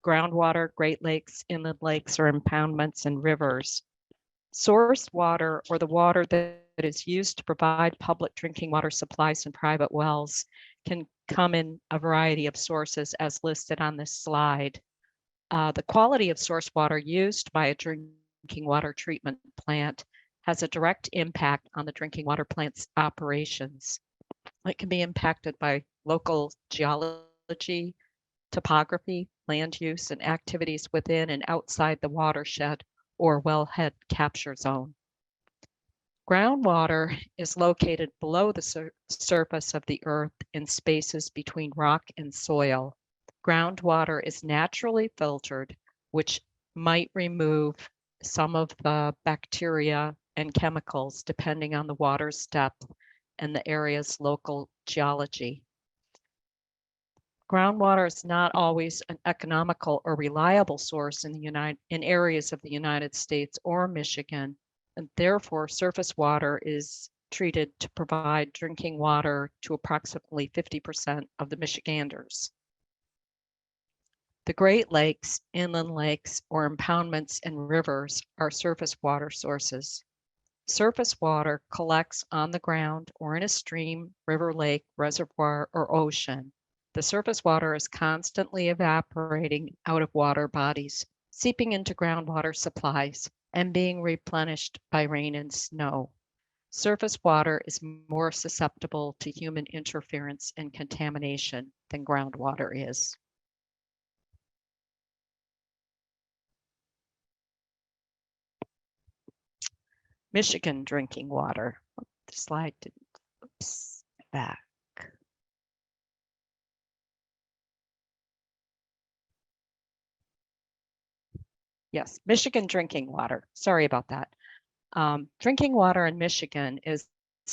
groundwater, Great Lakes, inland lakes, or impoundments and rivers. Source water, or the water that is used to provide public drinking water supplies and private wells, can come in a variety of sources as listed on this slide. The quality of source water used by a drinking water treatment plant has a direct impact on the drinking water plant's operations. It can be impacted by local geology, topography, land use, and activities within and outside the watershed or wellhead capture zone. Groundwater is located below the surface of the earth in spaces between rock and soil. Groundwater is naturally filtered, which might remove some of the bacteria and chemicals depending on the water's depth and the area's local geology. Groundwater is not always an economical or reliable source in areas of the United States or Michigan, and therefore surface water is treated to provide drinking water to approximately 50% of the Michiganders. The Great Lakes, inland lakes, or impoundments and rivers are surface water sources. Surface water collects on the ground or in a stream, river, lake, reservoir, or ocean. The surface water is constantly evaporating out of water bodies, seeping into groundwater supplies, and being replenished by rain and snow. Surface water is more susceptible to human interference and contamination than groundwater is. Michigan drinking water. The slide didn't, oops, back. Yes, Michigan drinking water. Sorry about that. Drinking water in Michigan is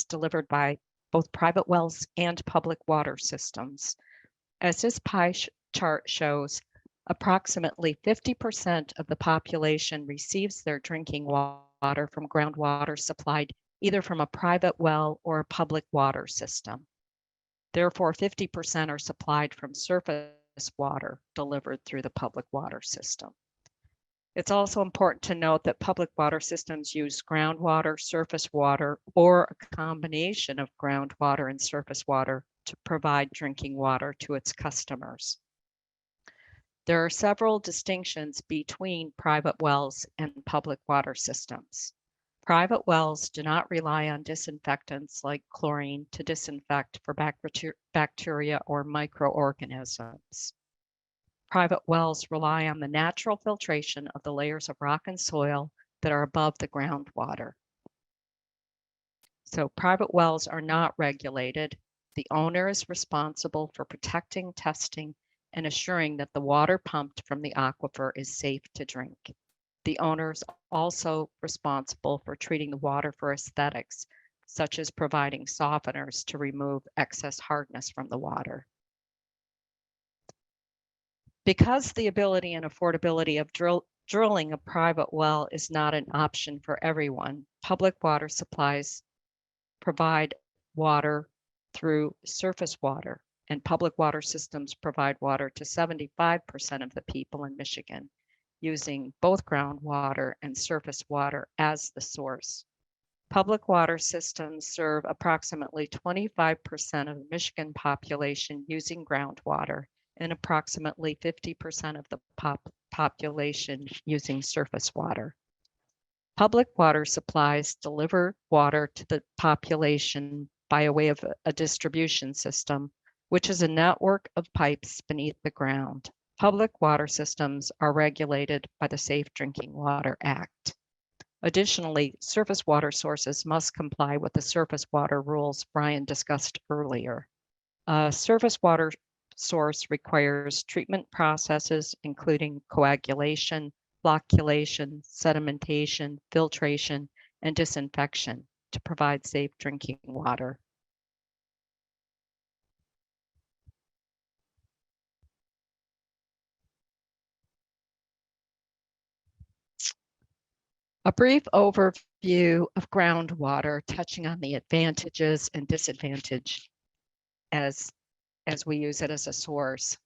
delivered by both private wells and public water systems. As this pie chart shows, approximately 50% of the population receives their drinking water from groundwater supplied either from a private well or a public water system. Therefore, 50% are supplied from surface water delivered through the public water system. It's also important to note that public water systems use groundwater, surface water, or a combination of groundwater and surface water to provide drinking water to its customers. There are several distinctions between private wells and public water systems. Private wells do not rely on disinfectants like chlorine to disinfect for bacteria or microorganisms. Private wells rely on the natural filtration of the layers of rock and soil that are above the groundwater. So private wells are not regulated. The owner is responsible for protecting, testing, and assuring that the water pumped from the aquifer is safe to drink. The owner is also responsible for treating the water for aesthetics, such as providing softeners to remove excess hardness from the water. Because the ability and affordability of drilling a private well is not an option for everyone, public water supplies provide water through surface water, and public water systems provide water to 75% of the people in Michigan, using both groundwater and surface water as the source. Public water systems serve approximately 25% of the Michigan population using groundwater and approximately 50% of the population using surface water. Public water supplies deliver water to the population by way of a distribution system, which is a network of pipes beneath the ground. Public water systems are regulated by the Safe Drinking Water Act. Additionally, surface water sources must comply with the surface water rules Brian discussed earlier. A surface water source requires treatment processes, including coagulation, flocculation, sedimentation, filtration, and disinfection to provide safe drinking water. A brief overview of groundwater, touching on the advantages and disadvantages as we use it as a source.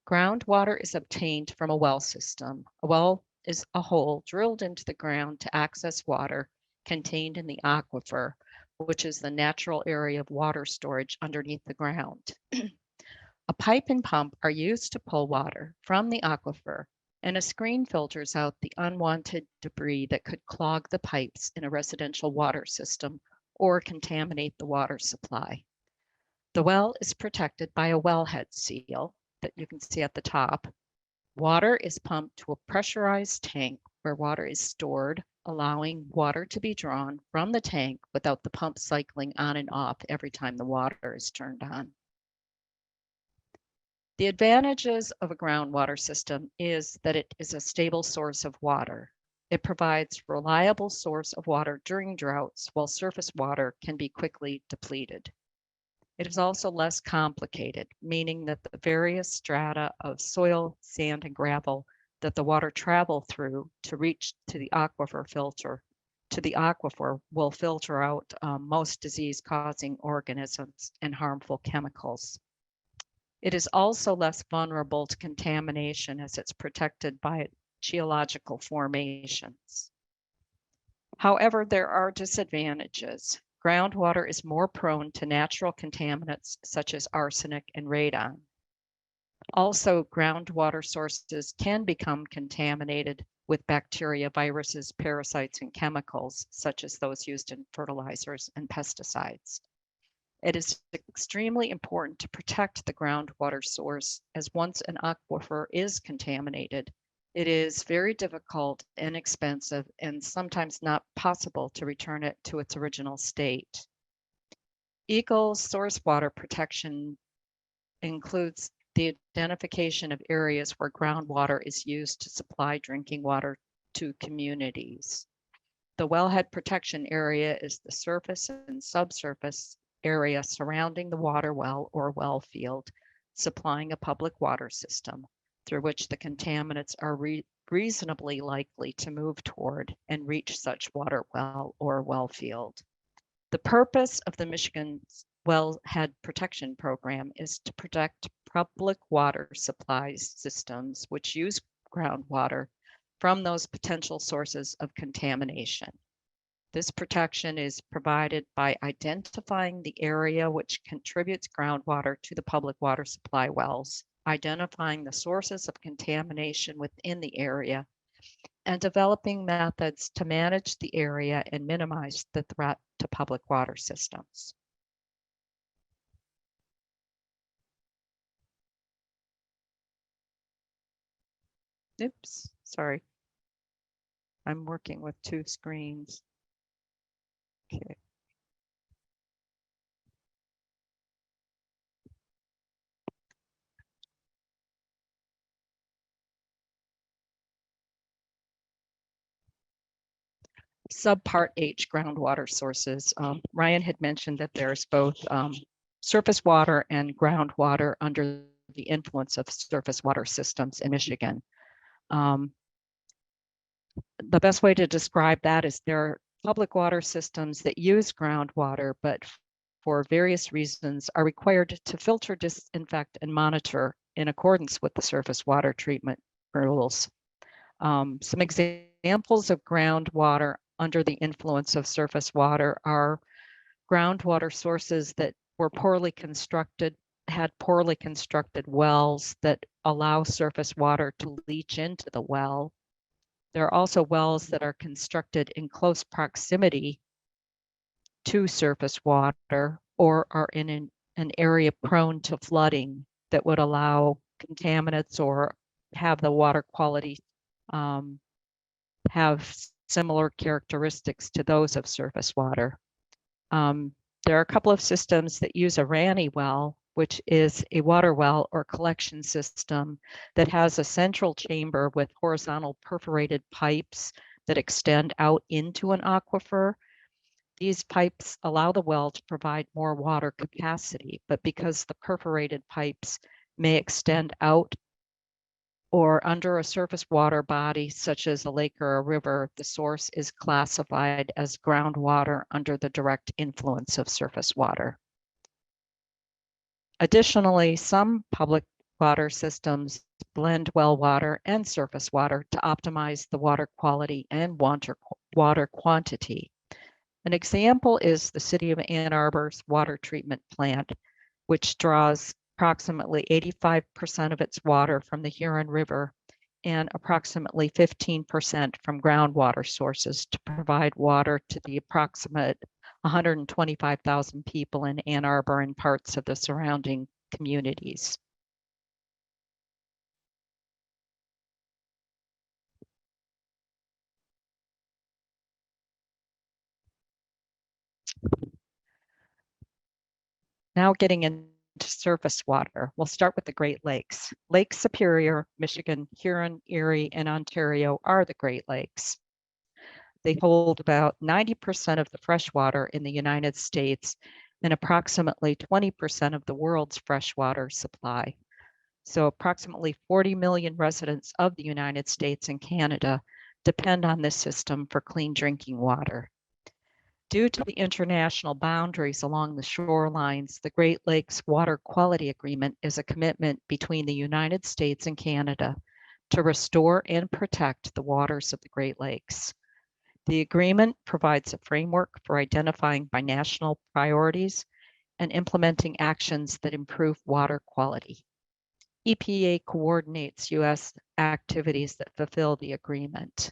Groundwater is obtained from a well system. A well is a hole drilled into the ground to access water contained in the aquifer, which is the natural area of water storage underneath the ground. A pipe and pump are used to pull water from the aquifer, and a screen filters out the unwanted debris that could clog the pipes in a residential water system or contaminate the water supply. The well is protected by a wellhead seal that you can see at the top. Water is pumped to a pressurized tank where water is stored, allowing water to be drawn from the tank without the pump cycling on and off every time the water is turned on. The advantages of a groundwater system is that it is a stable source of water. It provides a reliable source of water during droughts, while surface water can be quickly depleted. It is also less complicated, meaning that the various strata of soil, sand, and gravel that the water travel through to reach to the aquifer will filter out most disease-causing organisms and harmful chemicals. It is also less vulnerable to contamination as it's protected by geological formations. However, there are disadvantages. Groundwater is more prone to natural contaminants such as arsenic and radon. Also, groundwater sources can become contaminated with bacteria, viruses, parasites, and chemicals, such as those used in fertilizers and pesticides. It is extremely important to protect the groundwater source, as once an aquifer is contaminated, it is very difficult and expensive and sometimes not possible to return it to its original state. Eagle source water protection includes the identification of areas where groundwater is used to supply drinking water to communities. The wellhead protection area is the surface and subsurface area surrounding the water well or well field, supplying a public water system through which the contaminants are reasonably likely to move toward and reach such water well or well field. The purpose of the Michigan Wellhead Protection Program is to protect public water supply systems which use groundwater from those potential sources of contamination. This protection is provided by identifying the area which contributes groundwater to the public water supply wells, identifying the sources of contamination within the area, and developing methods to manage the area and minimize the threat to public water systems. Oops, sorry. I'm working with two screens. Okay. Subpart H, groundwater sources. Ryan had mentioned that there's both surface water and groundwater under the influence of surface water systems in Michigan. The best way to describe that is there are public water systems that use groundwater, but for various reasons are required to filter, disinfect, and monitor in accordance with the surface water treatment rules. Some examples of groundwater under the influence of surface water are groundwater sources that were poorly constructed, had poorly constructed wells that allow surface water to leach into the well. There are also wells that are constructed in close proximity to surface water or are in an area prone to flooding that would allow contaminants or have the water quality have similar characteristics to those of surface water. There are a couple of systems that use a Ranney well, which is a water well or collection system that has a central chamber with horizontal perforated pipes that extend out into an aquifer. These pipes allow the well to provide more water capacity, but because the perforated pipes may extend out or under a surface water body, such as a lake or a river, the source is classified as groundwater under the direct influence of surface water. Additionally, some public water systems blend well water and surface water to optimize the water quality and water quantity. An example is the City of Ann Arbor's water treatment plant, which draws approximately 85% of its water from the Huron River and approximately 15% from groundwater sources to provide water to the approximate 125,000 people in Ann Arbor and parts of the surrounding communities. Now getting into surface water, we'll start with the Great Lakes. Lake Superior, Michigan, Huron, Erie, and Ontario are the Great Lakes. They hold about 90% of the fresh water in the United States and approximately 20% of the world's freshwater supply. So approximately 40 million residents of the United States and Canada depend on this system for clean drinking water. Due to the international boundaries along the shorelines, the Great Lakes Water Quality Agreement is a commitment between the United States and Canada to restore and protect the waters of the Great Lakes. The agreement provides a framework for identifying binational priorities and implementing actions that improve water quality. EPA coordinates U.S. activities that fulfill the agreement.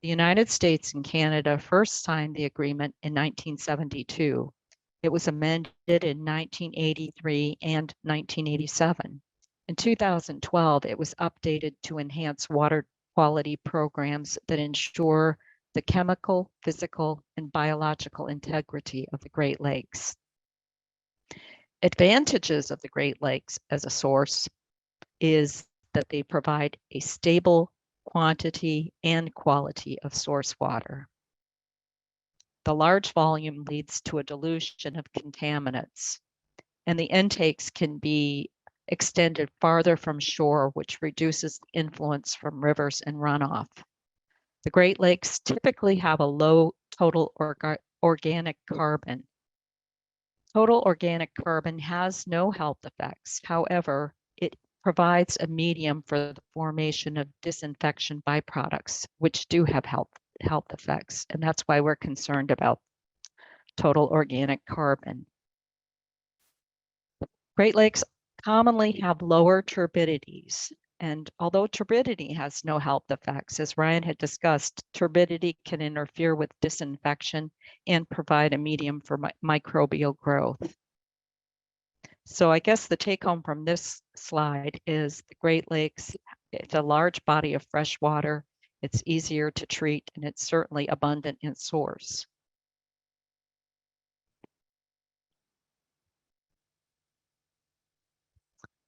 The United States and Canada first signed the agreement in 1972. It was amended in 1983 and 1987. In 2012, it was updated to enhance water quality programs that ensure the chemical, physical, and biological integrity of the Great Lakes. Advantages of the Great Lakes as a source is that they provide a stable quantity and quality of source water. The large volume leads to a dilution of contaminants, and the intakes can be extended farther from shore, which reduces the influence from rivers and runoff. The Great Lakes typically have a low total organic carbon. Total organic carbon has no health effects. However, it provides a medium for the formation of disinfection byproducts, which do have health effects. And that's why we're concerned about total organic carbon. Great Lakes commonly have lower turbidities. And although turbidity has no health effects, as Ryan had discussed, turbidity can interfere with disinfection and provide a medium for microbial growth. So I guess the take home from this slide is the Great Lakes, it's a large body of fresh water, it's easier to treat, and it's certainly abundant in source.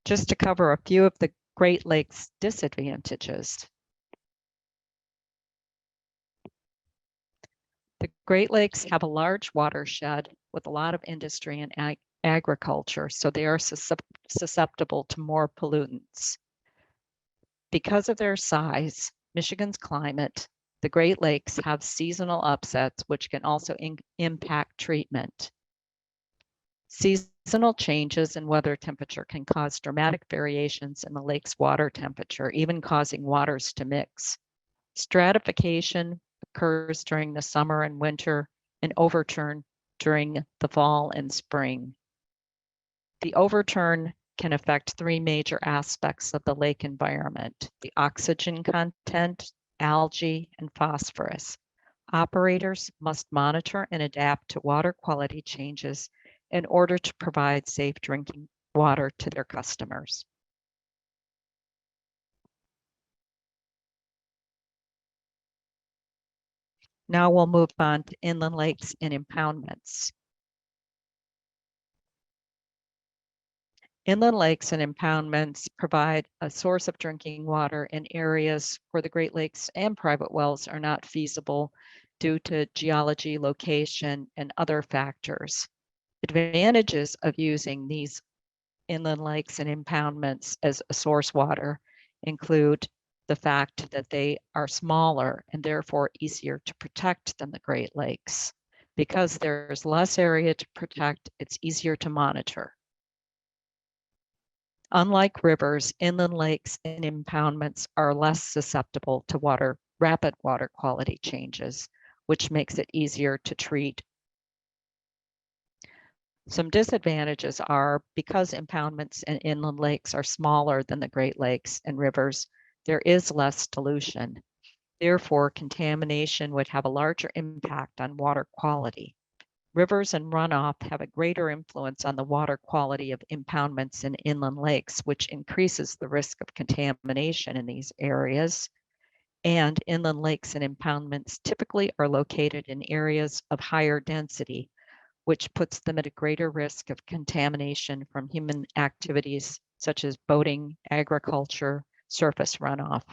Just to cover a few of the Great Lakes disadvantages. The Great Lakes have a large watershed with a lot of industry and agriculture, so they are susceptible to more pollutants. Because of their size, Michigan's climate, the Great Lakes have seasonal upsets, which can also impact treatment. Seasonal changes in weather temperature can cause dramatic variations in the lake's water temperature, even causing waters to mix. Stratification occurs during the summer and winter and overturn during the fall and spring. The overturn can affect three major aspects of the lake environment: the oxygen content, algae, and phosphorus. Operators must monitor and adapt to water quality changes in order to provide safe drinking water to their customers. Now we'll move on to inland lakes and impoundments. Inland lakes and impoundments provide a source of drinking water in areas where the Great Lakes and private wells are not feasible due to geology, location, and other factors. Advantages of using these inland lakes and impoundments as a source water include the fact that they are smaller and therefore easier to protect than the Great Lakes. Because there's less area to protect, it's easier to monitor. Unlike rivers, inland lakes and impoundments are less susceptible to rapid water quality changes, which makes it easier to treat. Some disadvantages are because impoundments and inland lakes are smaller than the Great Lakes and rivers, there is less dilution. Therefore, contamination would have a larger impact on water quality. Rivers and runoff have a greater influence on the water quality of impoundments and inland lakes, which increases the risk of contamination in these areas. And inland lakes and impoundments typically are located in areas of higher density, which puts them at a greater risk of contamination from human activities such as boating, agriculture, surface runoff.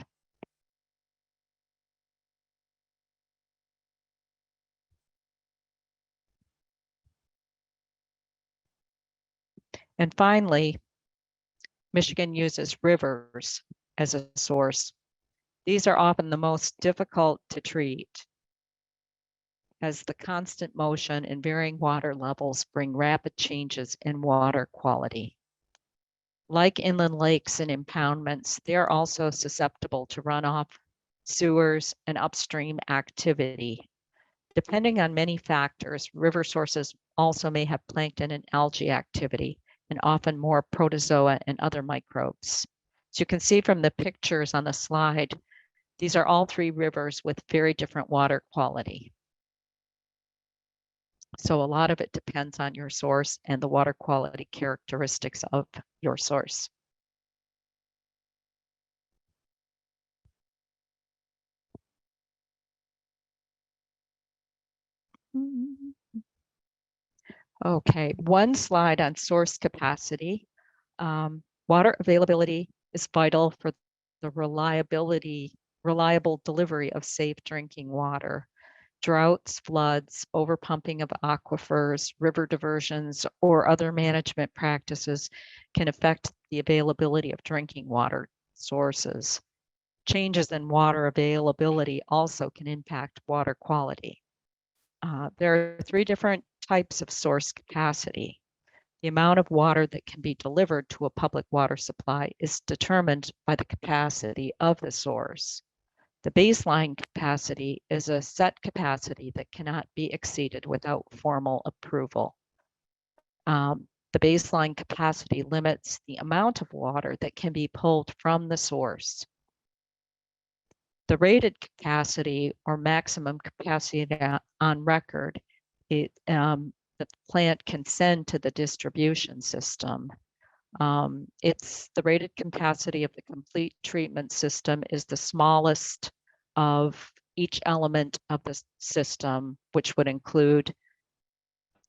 And finally, Michigan uses rivers as a source. These are often the most difficult to treat, as the constant motion and varying water levels bring rapid changes in water quality. Like inland lakes and impoundments, they are also susceptible to runoff, sewers, and upstream activity. Depending on many factors, river sources also may have plankton and algae activity, and often more protozoa and other microbes. So you can see from the pictures on the slide, these are all three rivers with very different water quality. So a lot of it depends on your source and the water quality characteristics of your source. Okay, one slide on source capacity. Water availability is vital for the reliable delivery of safe drinking water. Droughts, floods, overpumping of aquifers, river diversions, or other management practices can affect the availability of drinking water sources. Changes in water availability also can impact water quality. There are three different types of source capacity. The amount of water that can be delivered to a public water supply is determined by the capacity of the source. The baseline capacity is a set capacity that cannot be exceeded without formal approval. The baseline capacity limits the amount of water that can be pulled from the source. The rated capacity or maximum capacity on record, that the plant can send to the distribution system. It's the rated capacity of the complete treatment system is the smallest of each element of the system, which would include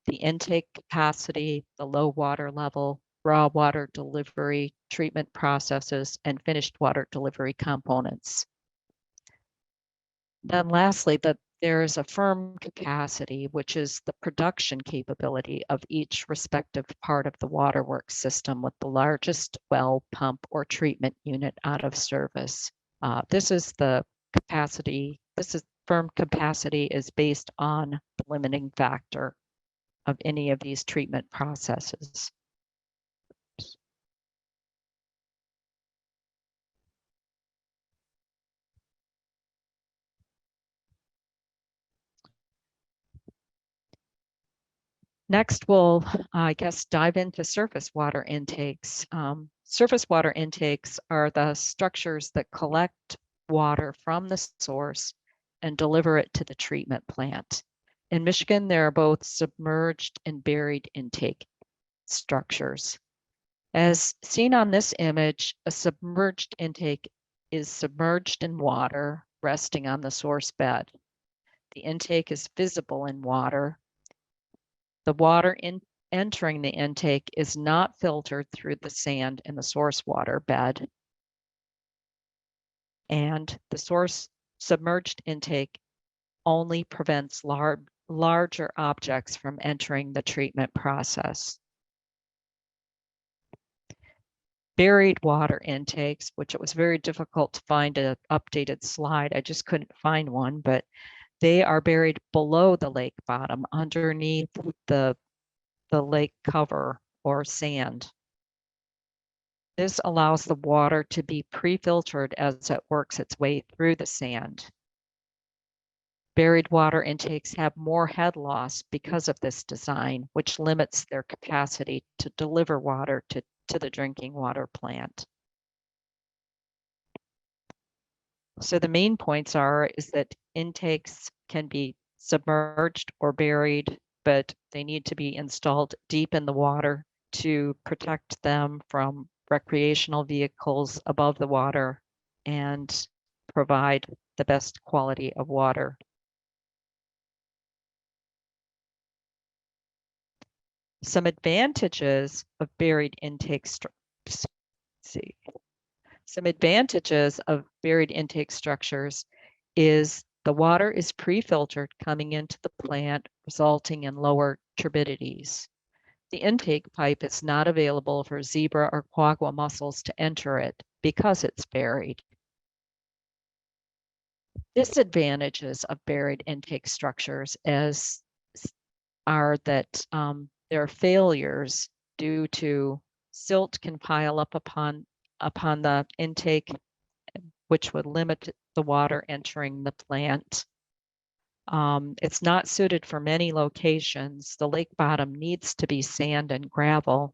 the intake capacity, the low water level, raw water delivery, treatment processes, and finished water delivery components. Then lastly, there is a firm capacity, which is the production capability of each respective part of the waterworks system with the largest well, pump, or treatment unit out of service. This is the capacity, firm capacity is based on the limiting factor of any of these treatment processes. Next, we'll, I guess, dive into surface water intakes. Surface water intakes are the structures that collect water from the source and deliver it to the treatment plant. In Michigan, there are both submerged and buried intake structures. As seen on this image, a submerged intake is submerged in water, resting on the source bed. The intake is visible in water. The water entering the intake is not filtered through the sand in the source water bed. And the source submerged intake only prevents larger objects from entering the treatment process. Buried water intakes, which it was very difficult to find an updated slide. I just couldn't find one, but they are buried below the lake bottom, underneath the lake cover or sand. This allows the water to be pre-filtered as it works its way through the sand. Buried water intakes have more head loss because of this design, which limits their capacity to deliver water to the drinking water plant. So the main points is that intakes can be submerged or buried, but they need to be installed deep in the water to protect them from recreational vehicles above the water and provide the best quality of water. Some advantages of buried intake structures is the water is pre-filtered coming into the plant, resulting in lower turbidities. The intake pipe is not available for zebra or quagga mussels to enter it because it's buried. Disadvantages of buried intake structures are that there are failures due to silt can pile up upon the intake, which would limit the water entering the plant. It's not suited for many locations. The lake bottom needs to be sand and gravel.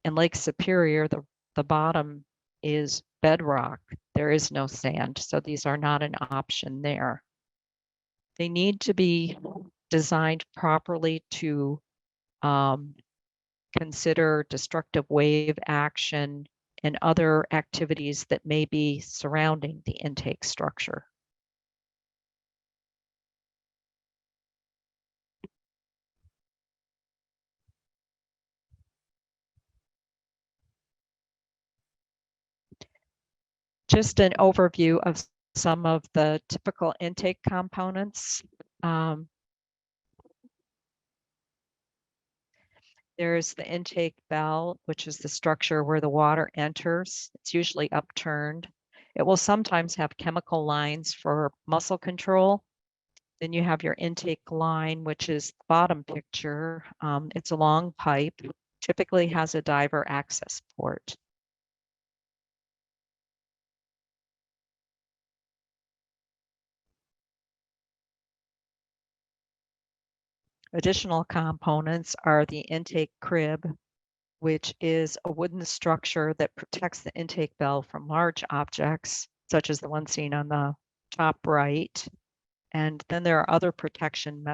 In Lake Superior, the bottom is bedrock. There is no sand, so these are not an option there. They need to be designed properly to consider destructive wave action and other activities that may be surrounding the intake structure. Just an overview of some of the typical intake components. There's the intake bell, which is the structure where the water enters. It's usually upturned. It will sometimes have chemical lines for mussel control. Then you have your intake line, which is the bottom picture. It's a long pipe, typically has a diver access port. Additional components are the intake crib, which is a wooden structure that protects the intake bell from large objects, such as the one seen on the top right. And then there are other protection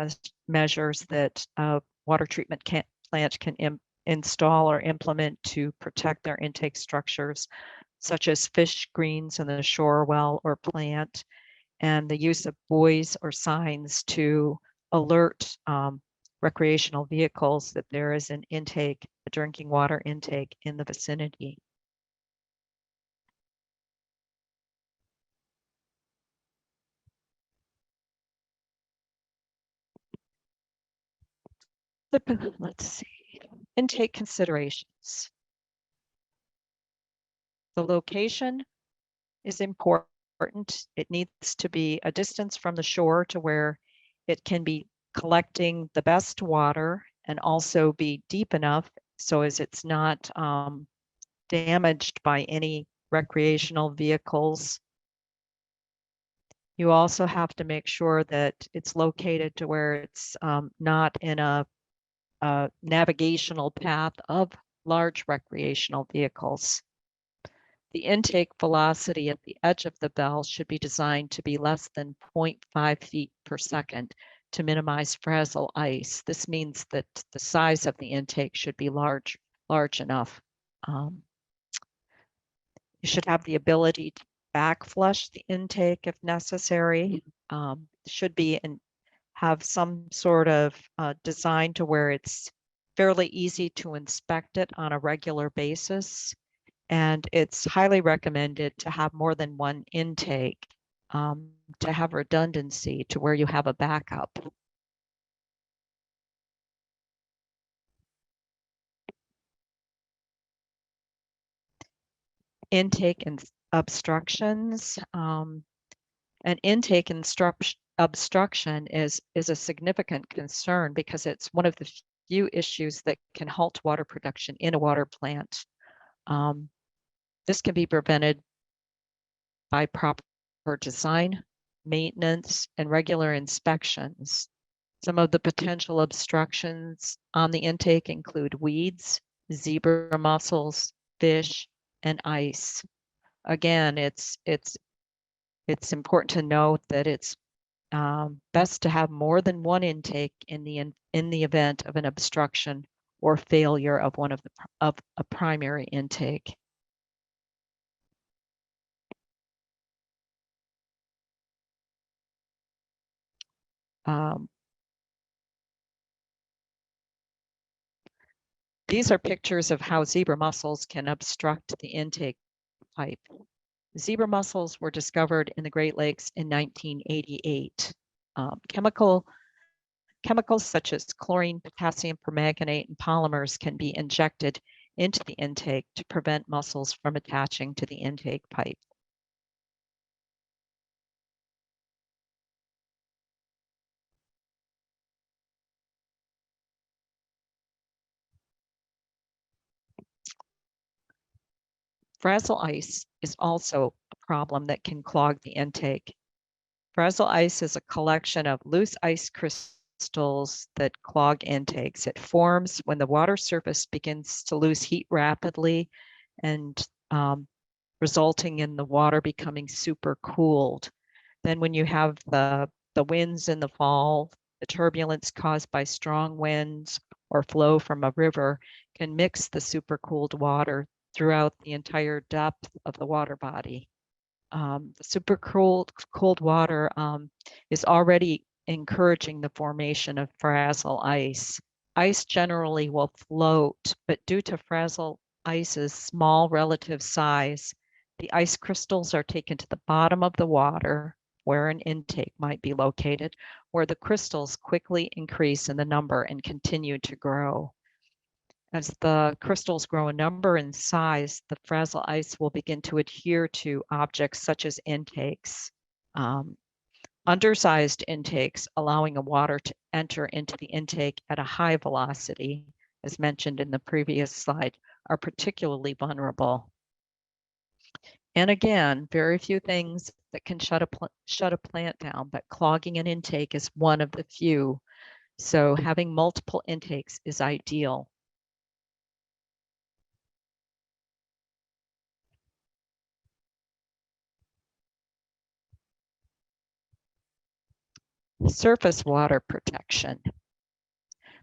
measures that a water treatment plant can install or implement to protect their intake structures, such as fish screens in the shore well or plant, and the use of buoys or signs to alert recreational vehicles that there is an intake, a drinking water intake in the vicinity. Let's see, intake considerations. The location is important. It needs to be a distance from the shore to where it can be collecting the best water and also be deep enough so as it's not damaged by any recreational vehicles. You also have to make sure that it's located to where it's not in a navigational path of large recreational vehicles. The intake velocity at the edge of the bell should be designed to be less than 0.5 feet per second to minimize frazzle ice. This means that the size of the intake should be large enough. You should have the ability to back flush the intake if necessary. Should be and have some sort of design to where it's fairly easy to inspect it on a regular basis. And it's highly recommended to have more than one intake to have redundancy to where you have a backup. Intake and obstructions. An intake obstruction is a significant concern because it's one of the few issues that can halt water production in a water plant. This can be prevented by proper design, maintenance, and regular inspections. Some of the potential obstructions on the intake include weeds, zebra mussels, fish, and ice. Again, it's important to note that it's best to have more than one intake in the event of an obstruction or failure of one of a primary intake. These are pictures of how zebra mussels can obstruct the intake pipe. Zebra mussels were discovered in the Great Lakes in 1988. Chemicals such as chlorine, potassium permanganate, and polymers can be injected into the intake to prevent mussels from attaching to the intake pipe. Frazzle ice is also a problem that can clog the intake. Frazzle ice is a collection of loose ice crystals that clog intakes. It forms when the water surface begins to lose heat rapidly and resulting in the water becoming super cooled. Then when you have the winds in the fall, the turbulence caused by strong winds or flow from a river can mix the supercooled water throughout the entire depth of the water body. The super cold water is already encouraging the formation of frazzle ice. Ice generally will float, but due to frazzle ice's small relative size, the ice crystals are taken to the bottom of the water where an intake might be located, where the crystals quickly increase in the number and continue to grow. As the crystals grow in number and size, the frazzle ice will begin to adhere to objects such as intakes. Undersized intakes, allowing a water to enter into the intake at a high velocity, as mentioned in the previous slide, are particularly vulnerable. And again, very few things that can shut a plant down, but clogging an intake is one of the few. So having multiple intakes is ideal. Surface water protection.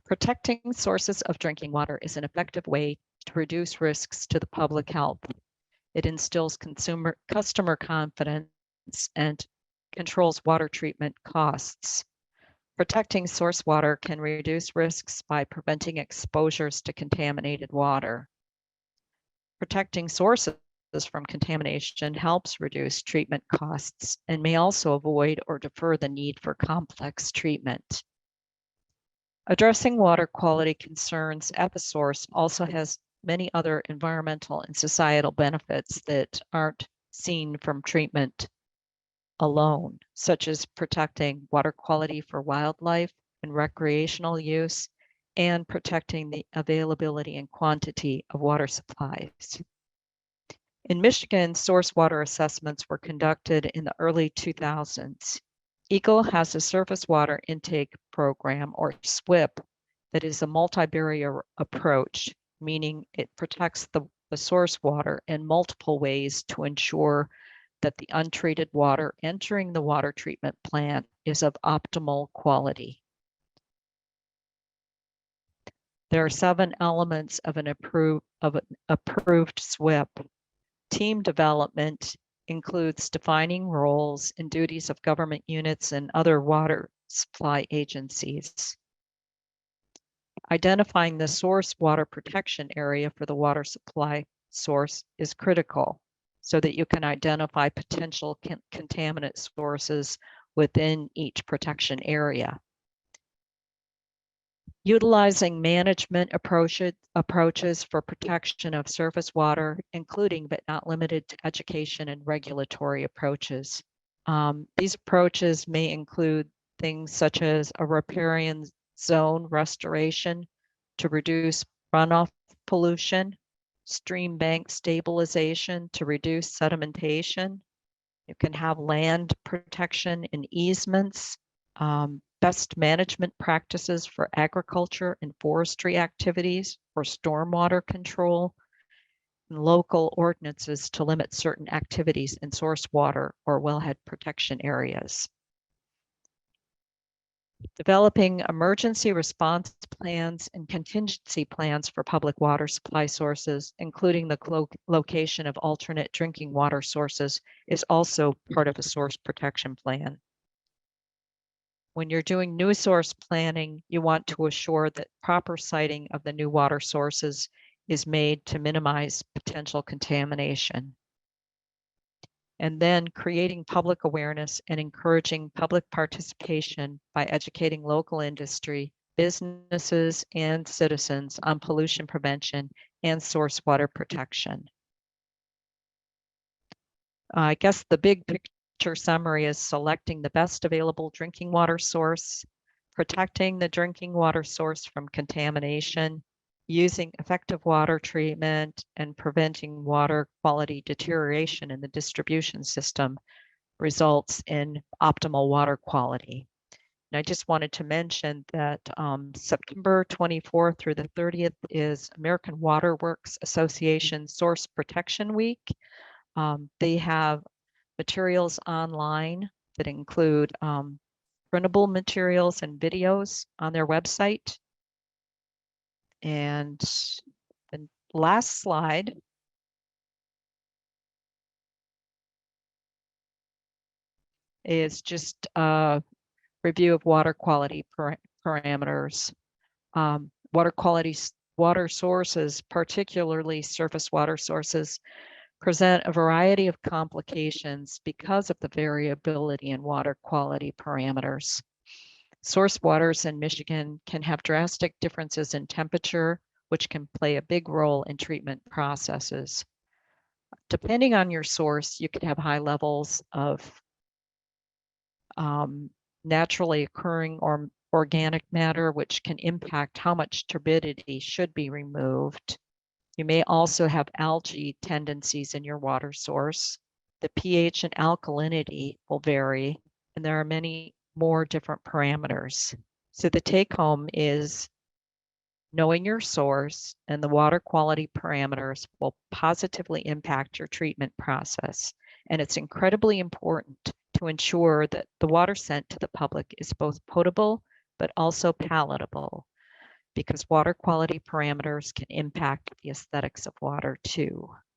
Protecting sources of drinking water is an effective way to reduce risks to the public health. It instills customer confidence and controls water treatment costs. Protecting source water can reduce risks by preventing exposures to contaminated water. Protecting sources from contamination helps reduce treatment costs and may also avoid or defer the need for complex treatment. Addressing water quality concerns at the source also has many other environmental and societal benefits that aren't seen from treatment alone, such as protecting water quality for wildlife and recreational use, and protecting the availability and quantity of water supplies. In Michigan, source water assessments were conducted in the early 2000s. EGLE has a surface water intake program, or SWIP, that is a multi-barrier approach, meaning it protects the source water in multiple ways to ensure that the untreated water entering the water treatment plant is of optimal quality. There are 7 elements of an approved SWIP. Team development includes defining roles and duties of government units and other water supply agencies. Identifying the source water protection area for the water supply source is critical so that you can identify potential contaminant sources within each protection area. Utilizing management approaches for protection of surface water, including but not limited to education and regulatory approaches. These approaches may include things such as a riparian zone restoration to reduce runoff pollution, stream bank stabilization to reduce sedimentation. You can have land protection and easements, best management practices for agriculture and forestry activities, for stormwater control, and local ordinances to limit certain activities in source water or wellhead protection areas. Developing emergency response plans and contingency plans for public water supply sources, including the location of alternate drinking water sources, is also part of a source protection plan. When you're doing new source planning, you want to assure that proper siting of the new water sources is made to minimize potential contamination. And then creating public awareness and encouraging public participation by educating local industry, businesses, and citizens on pollution prevention and source water protection. I guess the big picture summary is selecting the best available drinking water source, protecting the drinking water source from contamination, using effective water treatment, and preventing water quality deterioration in the distribution system results in optimal water quality. And I just wanted to mention that September 24th through the 30th is American Water Works Association Source Protection Week. They have materials online that include printable materials and videos on their website. And the last slide is just a review of water quality parameters. Water sources, particularly surface water sources, present a variety of complications because of the variability in water quality parameters. Source waters in Michigan can have drastic differences in temperature, which can play a big role in treatment processes. Depending on your source, you could have high levels of naturally occurring or organic matter, which can impact how much turbidity should be removed. You may also have algae tendencies in your water source. The pH and alkalinity will vary, and there are many more different parameters. So the take home is knowing your source and the water quality parameters will positively impact your treatment process. And it's incredibly important to ensure that the water sent to the public is both potable, but also palatable, because water quality parameters can impact the aesthetics of water too.